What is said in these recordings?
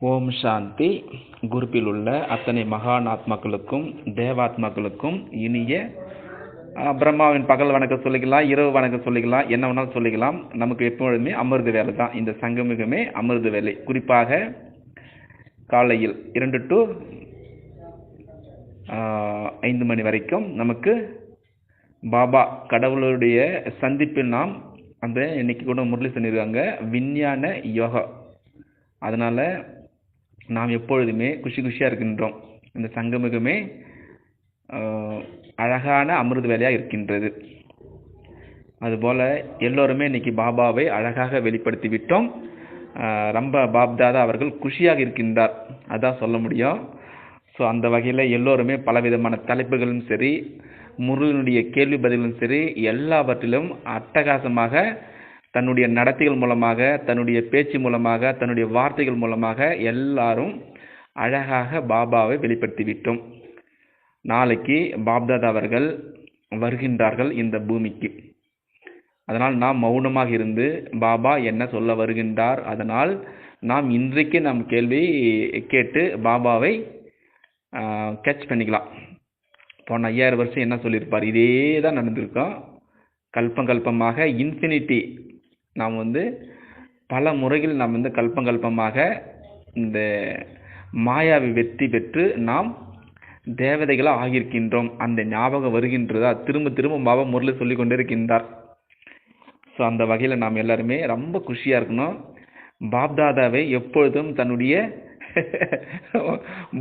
ஓம் சாந்தி. குரூப்பில் உள்ள அத்தனை மகான் ஆத்மாக்களுக்கும் தேவாத்மாக்களுக்கும் இனிய பிரம்மாவின் பகல் வணக்கம் சொல்லிக்கலாம், இரவு வணக்கம் சொல்லிக்கலாம், என்ன வேணாலும் சொல்லிக்கலாம். நமக்கு எப்பொழுதுமே அமிர்த வேலை தான். இந்த சங்கமிகமே அமிர்த வேலை. குறிப்பாக காலையில் 2 to 5 மணி வரைக்கும் நமக்கு பாபா கடவுளுடைய சந்திப்பில் நாம் அந்த இன்னைக்கு கூட முரளி சொல்லியிருக்காங்க விஞ்ஞான யோகா. அதனால் நாம் எப்பொழுதுமே குஷியாக இருக்கின்றோம். இந்த சங்கமிகமே அழகான அமிர்த வேலையாக இருக்கின்றது. அதுபோல் எல்லோருமே இன்னைக்கு பாபாவை அழகாக வெளிப்படுத்தி விட்டோம். ரொம்ப பாப்தாதா அவர்கள் குஷியாக இருக்கின்றார், அதான் சொல்ல முடியும். ஸோ அந்த வகையில் எல்லோருமே பலவிதமான தலைப்புகளும் சரி, முருகனுடைய கேள்வி பதில்களும் சரி, எல்லாவற்றிலும் அட்டகாசமாக தன்னுடைய நடத்தைகள் மூலமாக, தன்னுடைய பேச்சு மூலமாக, தன்னுடைய வார்த்தைகள் மூலமாக எல்லாரும் அழகாக பாபாவை வெளிப்படுத்தி விட்டோம். நாளைக்கு பாப்தாதா அவர்கள் வருகின்றார்கள் இந்த பூமிக்கு. அதனால் நாம் மௌனமாக இருந்து பாபா என்ன சொல்ல வருகின்றார், அதனால் நாம் இன்றைக்கு நாம் கேள்வி கேட்டு பாபாவை கேட்ச் பண்ணிக்கலாம். போன 5000 வருஷம் என்ன சொல்லியிருப்பார், இதே தான் நடந்திருக்கோம். கல்பமாக இன்ஃபினிட்டி நாம் பல முறையில் நாம் கல்பமாக இந்த மாயாவை வெற்றி பெற்று நாம் தேவதைகளாக ஆகியிருக்கின்றோம். அந்த ஞாபகம் வருகின்றதா? திரும்ப பாபா முரளி சொல்லி கொண்டே இருக்கின்றார். ஸோ அந்த வகையில் நாம் எல்லாருமே ரொம்ப குஷியாக இருக்கணும். பாப்தாதாவை எப்பொழுதும் தன்னுடைய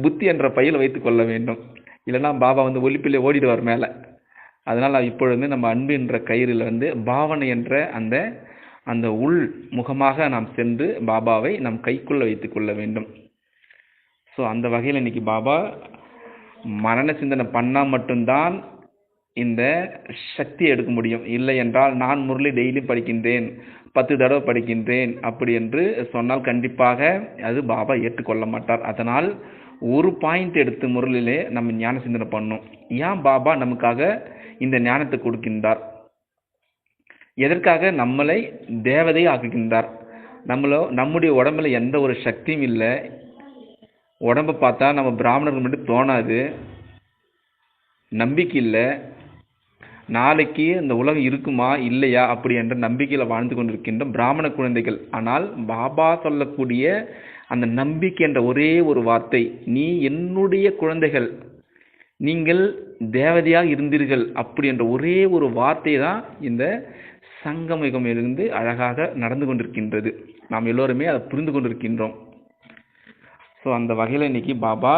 புத்தி என்ற பையில் வைத்துக் கொள்ள வேண்டும். இல்லைன்னா பாபா ஒலிப்பிலே ஓடிடுவார் மேலே. அதனால் இப்பொழுது நம்ம அன்பு என்ற கயிறில் பாவனை என்ற அந்த உள் முகமாக நாம் சென்று பாபாவை நம் கைக்குள்ள வைத்துக் கொள்ள வேண்டும். ஸோ அந்த வகையில் இன்னைக்கு பாபா மரண சிந்தனை பண்ணால் மட்டும்தான் இந்த சக்தியை எடுக்க முடியும். இல்லை என்றால் நான் முரளி டெய்லி படிக்கின்றேன், 10 தடவை படிக்கின்றேன் அப்படி என்று சொன்னால் கண்டிப்பாக அது பாபா ஏற்றுக்கொள்ள மாட்டார். அதனால் ஒரு பாயிண்ட் எடுத்து முரளிலே நம்ம ஞான சிந்தனை பண்ணணும். ஏன் பாபா நமக்காக இந்த ஞானத்தை கொடுக்கின்றார்? எதற்காக நம்மளை தேவதையை ஆக்குகின்றார்? நம்முடைய உடம்புல எந்த ஒரு சக்தியும் இல்லை. உடம்பை பார்த்தா நம்ம பிராமணர்கள் மட்டும் தோணாது, நம்பிக்கை இல்லை. நாளைக்கு இந்த உலகம் இருக்குமா இல்லையா அப்படி என்ற நம்பிக்கையில் வாழ்ந்து கொண்டிருக்கின்ற பிராமண குழந்தைகள். ஆனால் பாபா சொல்லக்கூடிய அந்த நம்பிக்கை என்ற ஒரே ஒரு வார்த்தை, நீ என்னுடைய குழந்தைகள், நீங்கள் தேவதையாக இருந்தீர்கள் அப்படி என்ற ஒரே ஒரு வார்த்தை தான் இந்த சங்கமிகம் இருந்து அழகாக நடந்து கொண்டிருக்கின்றது. நாம் எல்லோருமே அதை புரிந்து கொண்டிருக்கின்றோம். ஸோ அந்த வகையில் இன்னைக்கு பாபா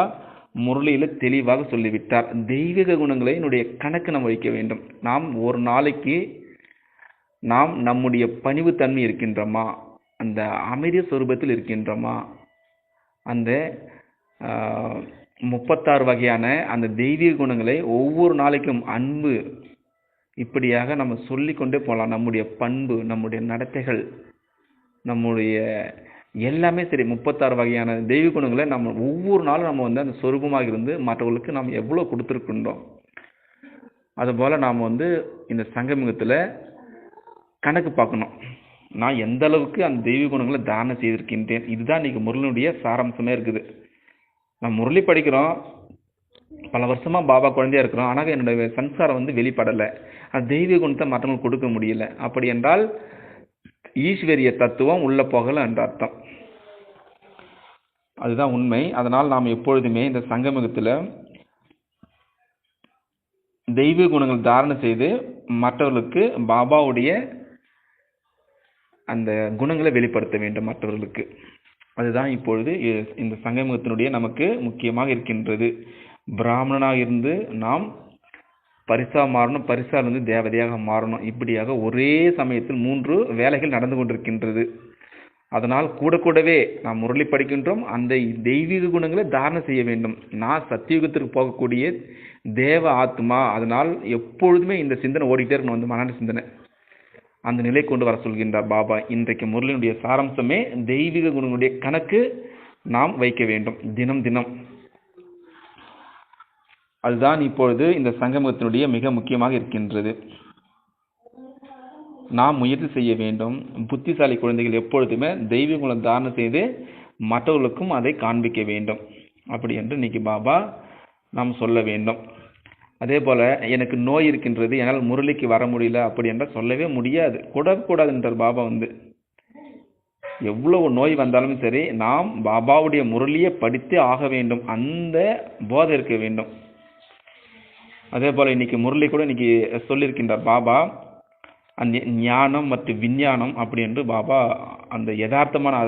முரளியில் தெளிவாக சொல்லிவிட்டார். தெய்வீக குணங்களை என்னுடைய கணக்கு நம்ம வைக்க வேண்டும். நாம் ஒரு நாளைக்கு நாம் நம்முடைய பணிவுத்தன்மை இருக்கின்றோமா, அந்த அமைதி சொரூபத்தில் இருக்கின்றோமா, அந்த 36 வகையான அந்த தெய்வீக குணங்களை ஒவ்வொரு நாளைக்கும் அன்பு இப்படியாக நம்ம சொல்லிக்கொண்டே போகலாம். நம்முடைய பண்பு, நம்முடைய நடத்தைகள், நம்முடைய எல்லாமே சரி, 36 வகையான தெய்வ குணங்களை நம்ம ஒவ்வொரு நாளும் நம்ம அந்த சொரூபமாக இருந்து மற்றவர்களுக்கு நாம் எவ்வளோ கொடுத்துருக்கின்றோம். அதுபோல் நாம் இந்த சங்கமிகத்தில் கணக்கு பார்க்கணும். நான் எந்த அளவுக்கு அந்த தெய்வ குணங்களை தானம் செய்திருக்கின்றேன். இதுதான் இன்றைக்கி முரளினுடைய சாராம்சமே இருக்குது. நான் முரளி படிக்கிறோம், பல வருஷமாக பாபா குழந்தையாக இருக்கிறோம், ஆனால் என்னுடைய சம்சாரம் வெளிப்படலை. அந்த தெய்வ குணத்தை மற்றவங்களுக்கு கொடுக்க முடியல. அப்படி என்றால் ஈஸ்வரிய தத்துவம் உள்ள போகலை என்ற அர்த்தம். அதுதான் உண்மை. அதனால் நாம் எப்பொழுதுமே இந்த சங்கமிகத்தில் தெய்வ குணங்கள் தாரணை செய்து மற்றவர்களுக்கு பாபாவுடைய அந்த குணங்களை வெளிப்படுத்த வேண்டும் மற்றவர்களுக்கு. அதுதான் இப்பொழுது இந்த சங்கமிகத்தினுடைய நமக்கு முக்கியமாக இருக்கின்றது. பிராமணனாக இருந்து நாம் பரிசா மாறணும், பரிசால் தேவதையாக மாறணும். இப்படியாக ஒரே சமயத்தில் 3 வேலைகள் நடந்து கொண்டிருக்கின்றது. அதனால் கூடவே நாம் முரளி படிக்கின்றோம், அந்த தெய்வீக குணங்களை தாரணை செய்ய வேண்டும். நான் சத்தியுகத்திற்கு போகக்கூடிய தேவ ஆத்மா. அதனால் எப்பொழுதுமே இந்த சிந்தனை ஓடிட்டே இருக்கணும், மன சிந்தனை. அந்த நிலை கொண்டு வர சொல்கின்றார் பாபா. இன்றைக்கு முரளியினுடைய சாராம்சமே தெய்வீக குணங்களுடைய கணக்கு நாம் வைக்க வேண்டும் தினம். அதுதான் இப்பொழுது இந்த சங்கமத்தினுடைய மிக முக்கியமாக இருக்கின்றது. நாம் முயற்சி செய்ய வேண்டும். புத்திசாலி குழந்தைகள் எப்பொழுதுமே தெய்வ குணம் தாரணை செய்து மற்றவர்களுக்கும் அதை காண்பிக்க வேண்டும். அப்படி என்று இன்னைக்கு பாபா நாம் சொல்ல வேண்டும். அதே போல் எனக்கு நோய் இருக்கின்றது, என்னால் முரளிக்கு வர முடியல அப்படி என்றால் சொல்லவே முடியாது, கூடாது என்றார் பாபா. எவ்வளவு நோய் வந்தாலும் சரி, நாம் பாபாவுடைய முரளியை படித்தே ஆக வேண்டும், அந்த போதை இருக்க வேண்டும். அதே போல் இன்னைக்கு முரளி கூட இன்னைக்கு சொல்லியிருக்கின்றார் பாபா, அந்த ஞானம் மற்றும் விஞ்ஞானம் அப்படி என்று பாபா அந்த யதார்த்தமான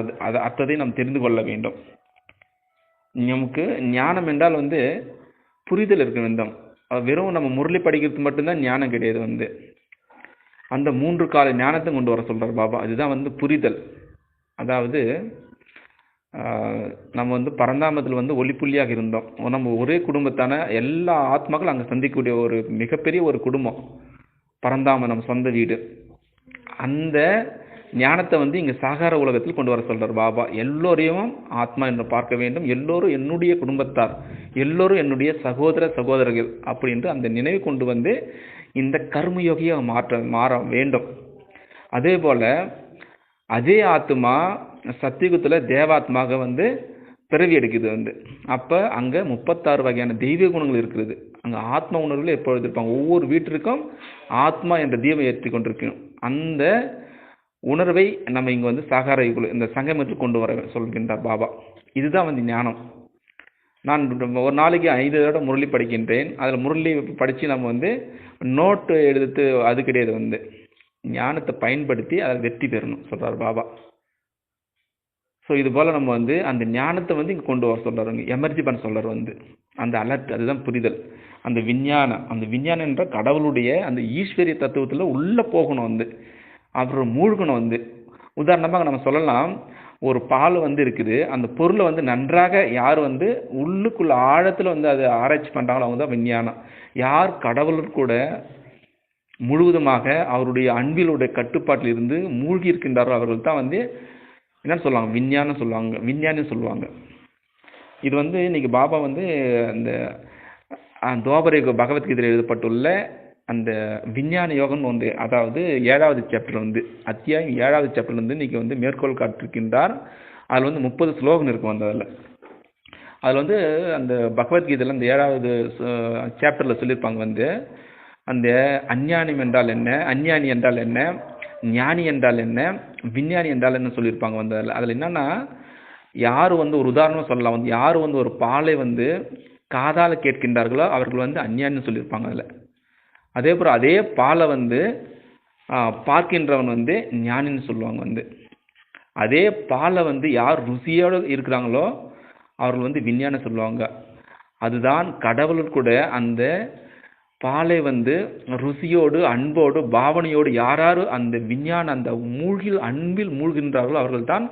அர்த்தத்தை நாம் தெரிந்து கொள்ள வேண்டும். நமக்கு ஞானம் என்றால் புரிதல் இருக்க வேண்டும். வெறும் நம்ம முரளி படிக்கிறது மட்டும்தான் ஞானம் கிடையாது. அந்த 3 கால ஞானத்தை கொண்டு வர சொல்றார் பாபா. அதுதான் புரிதல். அதாவது நம்ம பரந்தாமத்தில் ஒளிப்புள்ளியாக இருந்தோம். நம்ம ஒரே குடும்பத்தான எல்லா ஆத்மாக்களும் அங்கே சந்திக்கக்கூடிய ஒரு மிகப்பெரிய ஒரு குடும்பம் பரந்தாம, நம்ம சொந்த வீடு. அந்த ஞானத்தை இங்கே சாகார உலகத்தில் கொண்டு வர சொல்றார் பாபா. எல்லோரையும் ஆத்மா என்று பார்க்க வேண்டும், எல்லோரும் என்னுடைய குடும்பத்தார், எல்லோரும் என்னுடைய சகோதர சகோதரர்கள் அப்படி என்று அந்த நினைவு கொண்டு இந்த கர்மயோகியை மாற வேண்டும். அதே போல அதே ஆத்மா சத்தியுகத்தில் தேவாத்மாக பிறவி எடுக்குது. அப்போ அங்கே 36 வகையான தெய்வ குணங்கள் இருக்கிறது. அங்கே ஆத்மா உணர்வுகள் எப்பொழுது இருப்பாங்க. ஒவ்வொரு வீட்டிற்கும் ஆத்மா என்ற தீபம் ஏற்றி கொண்டிருக்கணும். அந்த உணர்வை நம்ம இங்கே சாகார இந்த சங்கமத்தில் கொண்டு வர சொல்கின்றார் பாபா. இதுதான் ஞானம். நான் ஒரு நாளைக்கு 5 தடவை முரளி படிக்கின்றேன். அதில் முரளி படித்து நம்ம நோட்டு எடுத்து அது கிடையாது. ஞானத்தை பயன்படுத்தி அதை வெற்றி பெறணும் சொல்கிறார் பாபா. ஸோ இது போல் நம்ம அந்த ஞானத்தை இங்கே கொண்டு வர சொல்கிறாருங்க, எமர்ஜி பண்ண சொல்கிறார். அந்த அலர்ட், அதுதான் புரிதல். அந்த விஞ்ஞானம் என்ற கடவுளுடைய அந்த ஈஸ்வரிய தத்துவத்தில் உள்ளே போகணும், அப்புறம் மூழ்கணும். உதாரணமாக நம்ம சொல்லலாம், ஒரு பால் இருக்குது, அந்த பொருளை நன்றாக யார் உள்ளுக்குள்ள ஆழத்தில் அதை ஆராய்ச்சி பண்ணுறாங்களோ அவங்க தான் விஞ்ஞானம். யார் கடவுள் கூட முழுவதுமாக அவருடைய அன்பிலுடைய கட்டுப்பாட்டில் இருந்து மூழ்கி இருக்கின்றாரோ அவர்கள் தான் என்னன்னு சொல்லுவாங்க, விஞ்ஞானம் சொல்லுவாங்க. இது இன்னைக்கு பாபா அந்த துவாபர பகவத்கீதையில் எழுதப்பட்டுள்ள அந்த விஞ்ஞான யோகம் அதாவது 7வது சாப்டர் அத்தியாயம் 7வது சாப்டர் இன்னைக்கு மேற்கோள் காட்டிருக்கின்றார். அதில் 30 ஸ்லோகம் இருக்கும். அதில் அந்த பகவத்கீதையில் அந்த 7வது சாப்டரில் சொல்லியிருப்பாங்க, அந்த அஞ்ஞானம் என்றால் என்ன, அஞ்ஞானி என்றால் என்ன, ஞானி என்றால் என்ன, விஞ்ஞானி என்றால் என்ன சொல்லியிருப்பாங்க. அதில் என்னன்னா, யார் ஒரு உதாரணம் சொல்லலாம், யார் ஒரு பாலை காதால் கேட்கின்றார்களோ அவர்கள் அஞ்ஞானின்னு சொல்லியிருப்பாங்க. அதில் அதே போல் அதே பாலை பார்க்கின்றவன் ஞானின்னு சொல்லுவாங்க. அதே பாலை யார் ருசியோடு இருக்கிறாங்களோ அவர்கள் விஞ்ஞானம் சொல்லுவாங்க. அதுதான் கடவுள் கூட அந்த பாலை ருசியோடு அன்போடு பாவனையோடு யாராரு அந்த விஞ்ஞான அந்த அன்பில் மூழ்கின்றார்களோ அவர்கள் தான்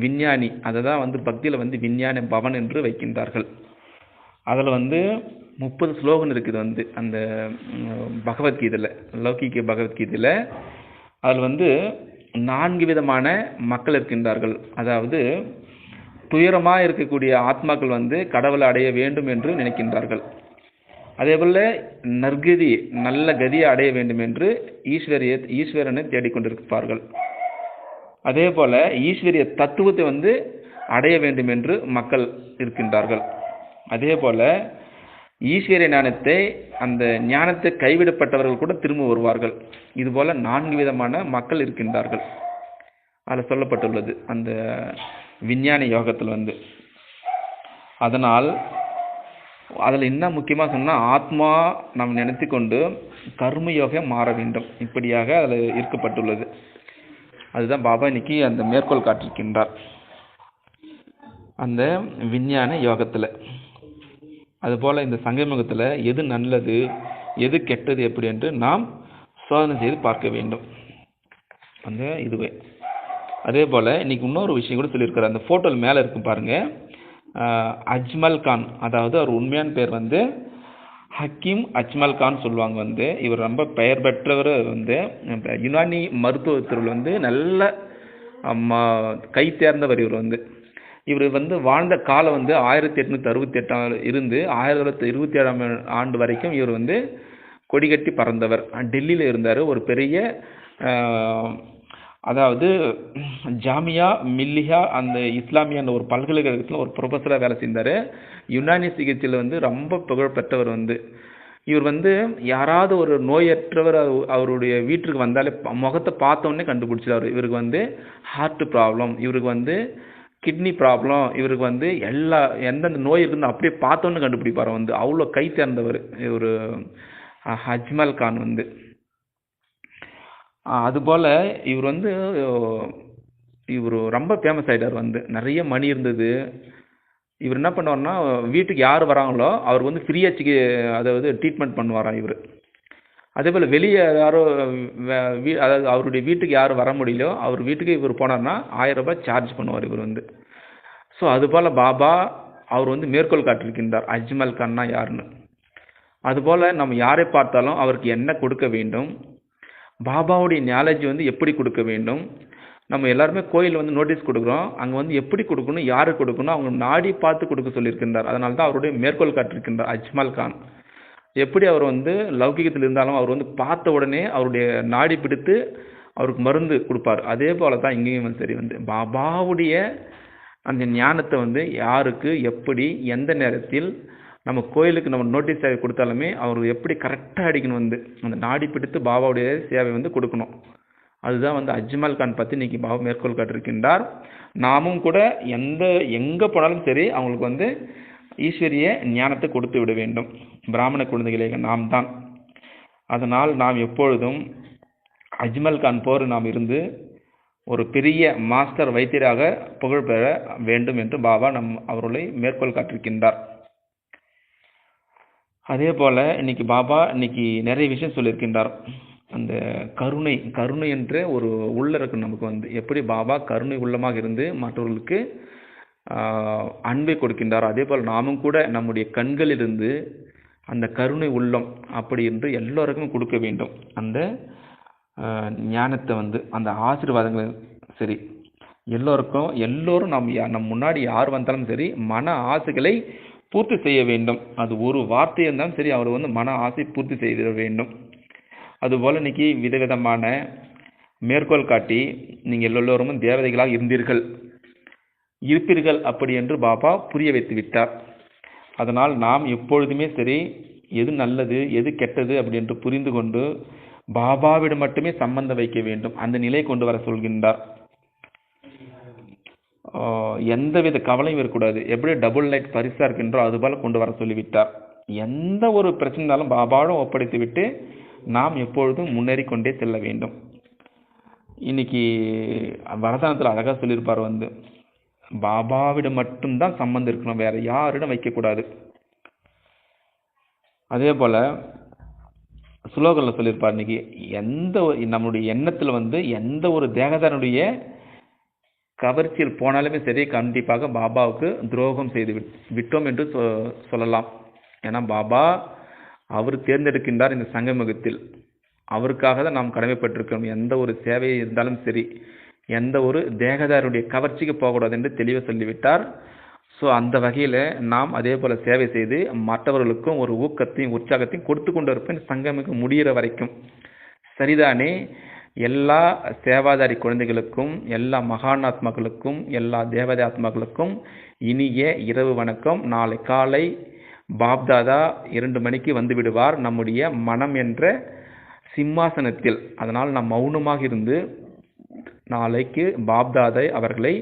விஞ்ஞானி. அதை தான் பக்தியில் விஞ்ஞான பவன் என்று வைக்கின்றார்கள். அதில் 30 ஸ்லோகன் இருக்குது அந்த பகவத்கீதையில், லௌகிக பகவத்கீதையில். அதில் 4 விதமான மக்கள் இருக்கின்றார்கள். அதாவது துயரமாக இருக்கக்கூடிய ஆத்மாக்கள் கடவுளை அடைய வேண்டும் என்று நினைக்கின்றார்கள். அதேபோல் நற்கதி, நல்ல கதியை அடைய வேண்டும் என்று ஈஸ்வரனை தேடிக்கொண்டிருப்பார்கள். அதே போல் ஈஸ்வரிய தத்துவத்தை அடைய வேண்டும் என்று மக்கள் இருக்கின்றார்கள். அதே போல் ஈஸ்வரிய ஞானத்தை, அந்த ஞானத்தை கைவிடப்பட்டவர்கள் கூட திரும்ப வருவார்கள். இதுபோல் 4 விதமான மக்கள் இருக்கின்றார்கள். அதில் சொல்லப்பட்டுள்ளது அந்த விஞ்ஞான யோகத்தில். அதனால் அதில் என்ன முக்கியமாக சொன்னால், ஆத்மா நாம் நினைத்து கொண்டு கர்மயோகம் மாற வேண்டும், இப்படியாக அதில் இருக்கப்பட்டுள்ளது. அதுதான் பாபா இன்னைக்கு அந்த மேற்கோள் காட்டிருக்கின்றார் அந்த விஞ்ஞான யோகத்தில். அதுபோல் இந்த சங்கமுகத்தில் எது நல்லது எது கெட்டது எப்படி என்று நாம் சோதனை செய்து பார்க்க வேண்டும். இதுவே அதே போல் இன்னைக்கு இன்னொரு விஷயம் கூட சொல்லியிருக்காரு. அந்த ஃபோட்டோவில் மேலே இருக்கும் பாருங்கள், அஜ்மல் கான், அதாவது அவர் உண்மையான பேர் ஹக்கீம் அஜ்மல் கான் சொல்லுவாங்க. இவர் ரொம்ப பெயர் பெற்றவர். யுனானி மருத்துவத்தில் நல்ல கை தேர்ந்தவர். இவர் வாழ்ந்த காலம் 1868 இருந்து 1927 ஆண்டு வரைக்கும் இவர் கொடிகட்டி பறந்தவர். டெல்லியில் இருந்தார். ஒரு பெரிய அதாவது ஜாமியா மில்லியா அந்த இஸ்லாமிய ஒரு பல்கலைக்கழகத்தில் ஒரு ப்ரொஃபஸராக வேலை செஞ்சார். யுனானி சிகிச்சையில் ரொம்ப புகழ்பெற்றவர் இவர் யாராவது ஒரு நோயற்றவர் அவருடைய வீட்டுக்கு வந்தாலே முகத்தை பார்த்தோன்னே கண்டுபிடிச்சிடாரு. இவருக்கு ஹார்ட் ப்ராப்ளம், இவருக்கு கிட்னி ப்ராப்ளம், இவருக்கு எல்லா எந்தெந்த நோய் இருக்குன்னு அப்படியே பார்த்தோன்னு கண்டுபிடிப்பார். அவ்வளோ கை தேர்ந்தவர் இவர் அஜ்மல் கான் அதுபோல் இவர் இவர் ரொம்ப ஃபேமஸ் ஆகிட்டார். நிறைய மணி இருந்தது. இவர் என்ன பண்ணுவார்னா, வீட்டுக்கு யார் வராங்களோ அவர் ஃப்ரீயாக அதாவது ட்ரீட்மெண்ட் பண்ணுவாராம் இவர். அதே போல் வெளியே யாரோ அதாவது அவருடைய வீட்டுக்கு யார் வர முடியலையோ அவர் வீட்டுக்கு இவர் போனார்னா 1000 ரூபாய் சார்ஜ் பண்ணுவார் இவர் ஸோ அதுபோல் பாபா அவர் மேற்கோள் காட்டியிருக்கின்றார் அஜ்மல் கான்னா யாருன்னு. அதுபோல் நம்ம யாரை பார்த்தாலும் அவருக்கு என்ன கொடுக்க வேண்டும், பாபாவுடைய நாலேஜ் எப்படி கொடுக்க வேண்டும். நம்ம எல்லாருமே கோயில் நோட்டீஸ் கொடுக்குறோம், அங்கே எப்படி கொடுக்கணும், யாருக்கு கொடுக்கணும், அவங்க நாடி பார்த்து கொடுக்க சொல்லியிருக்கின்றார். அதனால தான் அவருடைய மேற்கோள் காட்டியிருக்கின்றார் அஜ்மல் கான். எப்படி அவர் லௌகிகத்தில் இருந்தாலும் அவர் பார்த்த உடனே அவருடைய நாடி பிடித்து அவருக்கு மருந்து கொடுப்பார். அதே போல தான் இங்கேயும் சரி பாபாவுடைய அந்த ஞானத்தை யாருக்கு எப்படி எந்த நேரத்தில் நம்ம கோயிலுக்கு நம்ம நோட்டீஸ் சேவை கொடுத்தாலுமே அவர் எப்படி கரெக்டாக அடிக்கணும் அந்த நாடி பிடித்து பாபாவுடைய சேவை கொடுக்கணும். அதுதான் அஜ்மல் கான் பற்றி இன்றைக்கி பாபா மேற்கோள் காட்டிருக்கின்றார். நாமும் கூட எங்கே போனாலும் சரி அவங்களுக்கு ஈஸ்வரிய ஞானத்தை கொடுத்து விட வேண்டும். பிராமண குழந்தைகளே நாம் தான். அதனால் நாம் எப்பொழுதும் அஜ்மல் கான் போர் நாம் இருந்து ஒரு பெரிய மாஸ்டர் வைத்தியராக புகழ் பெற வேண்டும் என்று பாபா அவர்களை மேற்கோள் காட்டிருக்கின்றார். அதே போல் இன்னைக்கு பாபா நிறைய விஷயம் சொல்லியிருக்கின்றார். அந்த கருணை என்ற ஒரு உள்ள இருக்கு நமக்கு எப்படி பாபா கருணை உள்ளமாக இருந்து மற்றவர்களுக்கு அன்பை கொடுக்கின்றார். அதே போல் நாமும் கூட நம்முடைய கண்களிலிருந்து அந்த கருணை உள்ளம் அப்படி என்று எல்லோருக்கும் கொடுக்க வேண்டும். அந்த ஞானத்தை அந்த ஆசீர்வாதங்கள் சரி எல்லோரும் நம் முன்னாடி யார் வந்தாலும் சரி மன ஆசைகளை பூர்த்தி செய்ய வேண்டும். அது ஒரு வார்த்தை இருந்தாலும் சரி அவர் மன ஆசை பூர்த்தி செய்திட வேண்டும். அதுபோல் இன்னைக்கு விதவிதமான மேற்கோள் காட்டி நீங்கள் எல்லோரும் தேவதைகளாக இருப்பீர்கள் அப்படி என்று பாபா புரிய வைத்து விட்டார். அதனால் நாம் எப்பொழுதுமே சரி எது நல்லது எது கெட்டது அப்படி என்று புரிந்து கொண்டு பாபாவிடம் மட்டுமே சம்பந்தம் வைக்க வேண்டும். அந்த நிலை கொண்டு வர சொல்கின்றார். எந்தவித கவலையும் இருக்கக்கூடாது. எப்படி டபுள் லைட் பரிசா இருக்கின்றோ அதுபோல கொண்டு வர சொல்லிவிட்டார். எந்த ஒரு பிரச்சனைனாலும் பாபாவிடம் ஒப்படைத்து விட்டு நாம் எப்பொழுதும் முன்னேறி கொண்டே செல்ல வேண்டும். இன்னைக்கு வரதானத்தில் அழகா சொல்லியிருப்பார் பாபாவிடம் மட்டும்தான் சம்பந்தம் இருக்கணும், வேற யாரிடம் வைக்கக்கூடாது. அதே போல சுலோகல்ல சொல்லியிருப்பார் இன்னைக்கு நம்முடைய எண்ணத்துல எந்த ஒரு தேகதானுடைய கவர்ச்சியில் போனாலுமே சரி கண்டிப்பாக பாபாவுக்கு துரோகம் செய்து விட்டோம் என்று சொல்லலாம். ஏன்னா பாபா அவர் தேர்ந்தெடுக்கின்றார் இந்த சங்கமுகத்தில். அவருக்காக தான் நாம் கடமைப்பட்டிருக்கிறோம். எந்த ஒரு சேவை இருந்தாலும் சரி எந்த ஒரு தேகதாருடைய கவர்ச்சிக்கு போகக்கூடாது என்று தெளிவாக சொல்லிவிட்டார். ஸோ அந்த வகையில் நாம் அதே போல் சேவை செய்து மற்றவர்களுக்கும் ஒரு ஊக்கத்தையும் உற்சாகத்தையும் கொடுத்து கொண்டு இருப்பேன் சங்கமுகம் முடிகிற வரைக்கும். சரிதானே? எல்லா சேவாதாரி குழந்தைகளுக்கும் எல்லா மகானாத்மாக்களுக்கும் எல்லா தேவதை ஆத்மாக்களுக்கும் இனிய இரவு வணக்கம். நாளை காலை பாப்தாதா 2 மணிக்கு வந்து விடுவார் நம்முடைய மனம் என்ற சிம்மாசனத்தில். அதனால் நாம் மௌனமாக இருந்து நாளைக்கு பாப்தாதை அவர்களை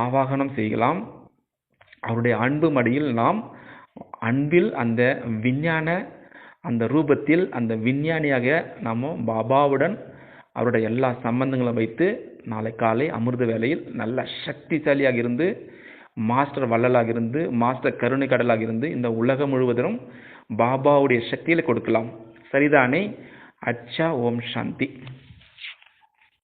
ஆவாகனம் செய்யலாம். அவருடைய அன்பு மடியில் நாம் அன்பில் அந்த விஞ்ஞான அந்த ரூபத்தில் அந்த விஞ்ஞானியாக நாம் பாபாவுடன் அவருடைய எல்லா சம்பந்தங்களும் வைத்து நாளை காலை அமிர்த வேளையில் நல்ல சக்திசாலியாக இருந்து மாஸ்டர் வள்ளலாக இருந்து மாஸ்டர் கருணை கடலாக இருந்து இந்த உலகம் முழுவதும் பாபாவுடைய சக்தியில் கொடுக்கலாம். சரிதானே? அச்சா. ஓம் சாந்தி.